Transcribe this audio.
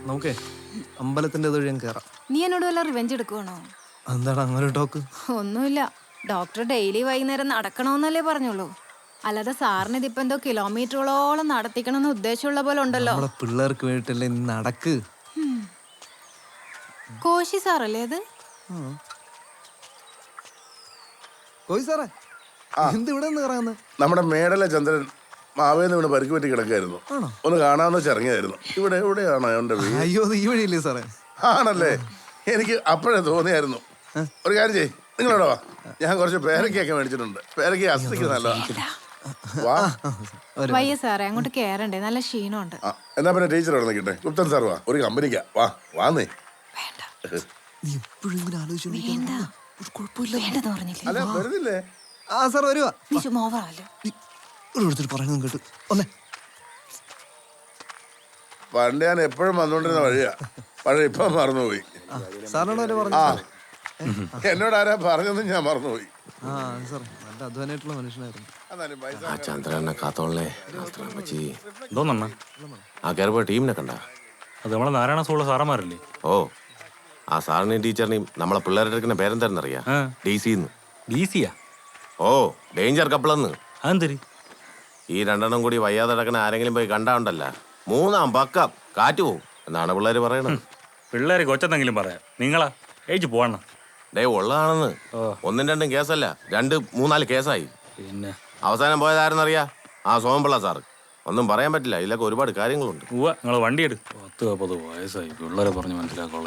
നമുക്കേ അമ്പലത്തിന്റെ വഴി ഞാൻ കയറാം. നീ എന്നോട് വല്ല റിവെഞ്ച് എടുക്കുവാണോ? എന്താണ് അങ്ങനെ ടോക്ക്? ഒന്നുമില്ല. ഡോക്ടർ ഡെയിലി വൈകുന്നേരം നടക്കണമെന്നല്ലേ പറഞ്ഞുള്ളൂ. അല്ലാതെ സാറിന് ഇതിപ്പോ എന്തോ കിലോമീറ്ററുകളോളം നടത്തിക്കണമെന്ന് ഉദ്ദേശമുള്ള പോലെ ഉണ്ടല്ലോ. നമ്മളെ പിള്ളേർക്ക് വേണ്ടിട്ടല്ലേ നടക്ക്. കോശി സാറല്ലേ അത്? കോയി സാറേ, എന്ത് ഇവിടെ നിന്ന് കയറാന്ന്? നമ്മുടെ മേടല ചന്ദ്രൻ മാവേന്ന് ഇവിടെ പരിക്ക് പറ്റി കിടക്കായിരുന്നു. ഒന്ന് കാണാന്ന് വെച്ചിറങ്ങിയായിരുന്നു. എവിടെയാണ് അവന്റെ വീട്? അയ്യോ, ഈ വഴിയില്ലേ സാറേ? ആണല്ലേ, എനിക്ക് അപ്പോഴേ തോന്നിയായിരുന്നു. ഒരു കാര്യം ചെയ്യ്, നിങ്ങളോട് വാ, ഞാൻ കുറച്ച് പേരക്കൊക്കെ മേടിച്ചിട്ടുണ്ട്. പേരക്ക അസ്ഥിക്ക് നല്ലതാ. വാ. വയ്യ സാറേ, അങ്ങോട്ട് കേറണ്ടേ, നല്ല ക്ഷീണമുണ്ട്. എന്നാ പിന്നെ ടീച്ചർ അവിടെ നിൽക്കട്ടെ. ഗുപ്തൻ സാർ വാ, ഒരു കമ്പനിക്കാ. വാന്നേ. നീ എപ്പോഴും ഇങ്ങനെ ആലോചിച്ചോണ്ടിരിക്കുന്നു. അല്ല, വരുന്നില്ലേ? ആ സാർ വരുവാ. പറയുന്നത് കേട്ടു. ഒന്നേ, പണ്ട് ഞാൻ എപ്പോഴും വന്നോണ്ടിരുന്ന വഴിയാ, പക്ഷെ ഇപ്പൊ മറന്നുപോയി. സാറിനോട് പറഞ്ഞു. എന്നോട് ആരാ പറഞ്ഞെന്ന് ഞാൻ മറന്നുപോയി. ആ സാർ, നല്ല അധ്വാനായിട്ടുള്ള മനുഷ്യനായിരുന്നു. ആ ചന്ദ്രനെ കാത്തോളേ. ആ കയറിപ്പോ ടീമിനെ കണ്ട? അത് നമ്മളെ നാരായണ സ്കൂളിലെ സാറന്മാരല്ലേ? ഓ, ആ സാറിനെയും ടീച്ചറിനെയും നമ്മളെ പിള്ളേരുടെ എടുക്കുന്ന പേരെന്താണെന്നറിയാ? DC-ന്ന്. DC-യാ? ഓ, ഡേഞ്ചർ കപ്പിളെന്ന്. അതെന്തരി? ഈ രണ്ടെണ്ണം കൂടി വയ്യാതെ കിടക്കണ ആരെങ്കിലും പോയി കണ്ടാണ്ടല്ല, മൂന്നാം പക്കം കാറ്റ് പോവും എന്നാണ് പിള്ളേര് പറയണത്. പിള്ളേരെ കൊച്ചെന്തെങ്കിലും പറയാം, നിങ്ങളാ ഏജ് പോവണം. ഡേ ഉള്ളതാണെന്ന്. ഒന്നും രണ്ടും കേസല്ല, 2-3-4 കേസായി. പിന്നെ അവസാനം പോയതാരെന്നറിയാ? ആ സോമപിള്ള സാറ്. ഒന്നും പറയാൻ പറ്റില്ല, ഇതിലൊക്കെ ഒരുപാട് കാര്യങ്ങളുണ്ട്. നിങ്ങൾ വണ്ടി എടുക്കും. 10-40 വയസ്സായി, പിള്ളേരെ പറഞ്ഞ് മനസ്സിലാക്കുള്ള